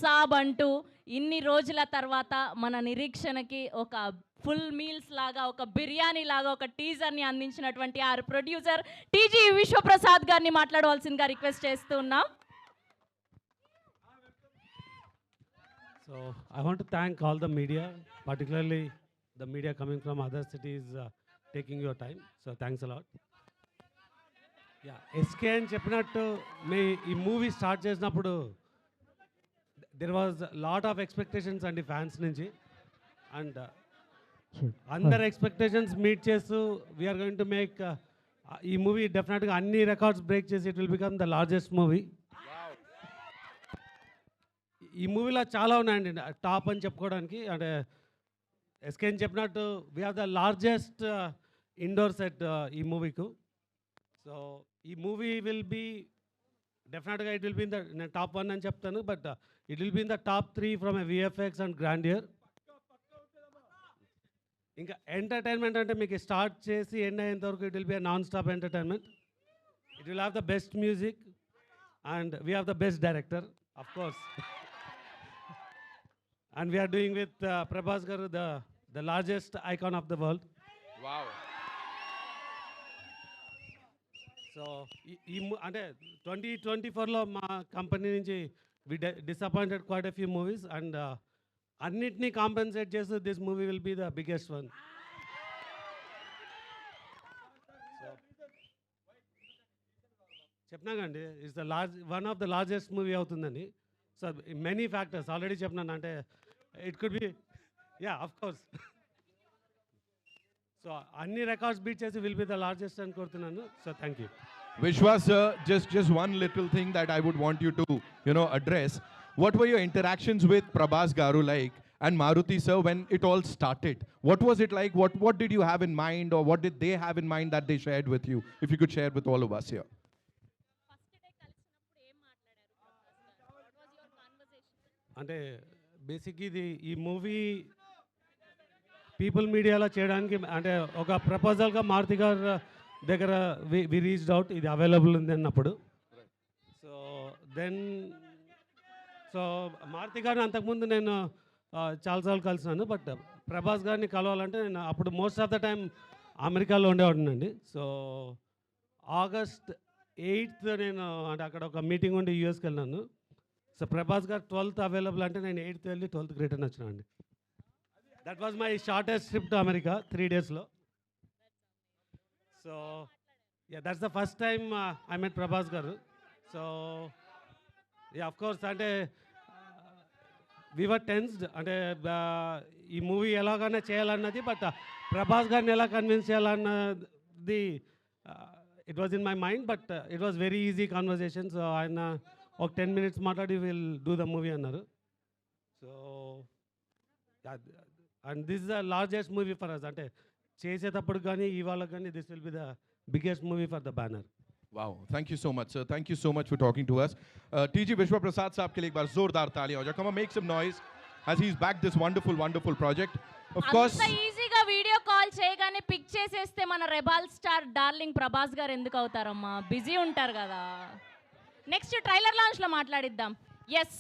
సాబ్ అంటూ ఇన్ని రోజుల తర్వాత మన నిరీక్షణకి ఒక ఫుల్ మీల్స్ లాగా, ఒక బిర్యానీ లాగా ఒక టీజర్ని అందించినటువంటి ఆ ప్రొడ్యూసర్ టీజీ విశ్వప్రసాద్ గారిని మాట్లాడవలసిందిగా రిక్వెస్ట్ చేస్తూ ఉన్నాం. So I want to thank all the media, particularly the media coming from other cities, taking your time. So thanks a lot. Yeah, SK అని చెప్పినట్టు ఈ మూవీ స్టార్ట్ చేసినప్పుడు there was lot of expectations అండి fans నుంచి. And అందరు expectations meet చేస్తూ we are going to make ఈ movie డెఫినెట్గా అన్ని రికార్డ్స్ బ్రేక్ చేసి it will become the largest movie. ఈ మూవీలో చాలా ఉన్నాయండి టాప్ అని చెప్పుకోవడానికి. అంటే ఎస్కే అని చెప్పినట్టు we have the largest indoor set ఈ మూవీకు. సో ఈ మూవీ విల్ బీ డెఫినెట్గా it will be in the, నేను టాప్ 1 అని చెప్తాను, but it will be in the top 3 from a VFX and grandeur. ఇంకా ఎంటర్టైన్మెంట్ అంటే మీకు స్టార్ట్ చేసి ఎండ్ అయ్యేంత వరకు it will be non stop entertainment. It will have the best music and we have the best director of course. And we are doing with Prabhas Garu, the largest icon of the world. Wow. So, అంటే 2024లో మా company నుంచి we disappointed quite a few movies, and అన్నిటినీ compensate చేస్తూ this movie will be the biggest one. చెప్పినాకండి it's the one of the largest movie అవుతుందని. So many factors already చెప్పినాను. అంటే it could be, yeah of course. So అన్ని records beat చేసి will be the largest అని కోరుతున్నాను. So thank you. Vishwas sir, just one little thing that I would want you to, address. What were your interactions with Prabhas Garu like and Maruti sir when it all started? What was it like? What did you have in mind, or what did they have in mind that they shared with you? If you could share with all of us here. అంటే basic ఇది ఈ movie people మీడియాలో చేయడానికి అంటే ఒక ప్రపోజల్గా మారుతి గారు దగ్గర we reached out, ఇది అవైలబుల్ ఉంది అన్నప్పుడు. సో మారుతి గారిని అంతకుముందు నేను చాలాసార్లు కలిసినాను, బట్ ప్రభాస్ గారిని కలవాలంటే నేను అప్పుడు మోస్ట్ ఆఫ్ ద టైం అమెరికాలో ఉండేవాడినండి. సో ఆగస్ట్ 8th నేను అంటే అక్కడ ఒక మీటింగ్ ఉండి యూఎస్కి వెళ్ళినాను. సో ప్రభాస్ గారు 12th అవైలబుల్ అంటే నేను 8th వెళ్ళి 12th రిటర్న్ వచ్చినా అండి. That was my shortest trip to America, 3 daysలో. So yeah that's the first time I met Prabhas garu. So yeah of course అంటే వి వర్ టెన్స్డ్. అంటే ఈ మూవీ ఎలాగైనా చేయాలన్నది, బట్ ప్రభాస్ గారిని ఎలా కన్విన్స్ చేయాలన్నది it was in my mind, but it was very easy conversation. సో ఆయన ఒక 10 minutes మాట్లాడి విల్ డూ ద మూవీ అన్నారు. So and this is the largest movie for us. అంటే చేసేటప్పుడు కానీ ఇవాళ కానీ this will be the biggest movie for the banner. Wow, thank you so much sir. Thank you so much for talking to us. TG Vishwaprasad saab ke liye ek baar zordar taaliyan ho jaye. Come on, make some noise as he's backed this wonderful project. Of course, అంత ఈజీగా video call చేయగానే pick చేసేస్తే మన రెబాల్ star darling Prabhas గారు ఎందుకు అవుతారమ్మా? Busy ఉంటారు కదా. Next trailer లాంచ్లో మాట్లాడిద్దాం. ఎస్.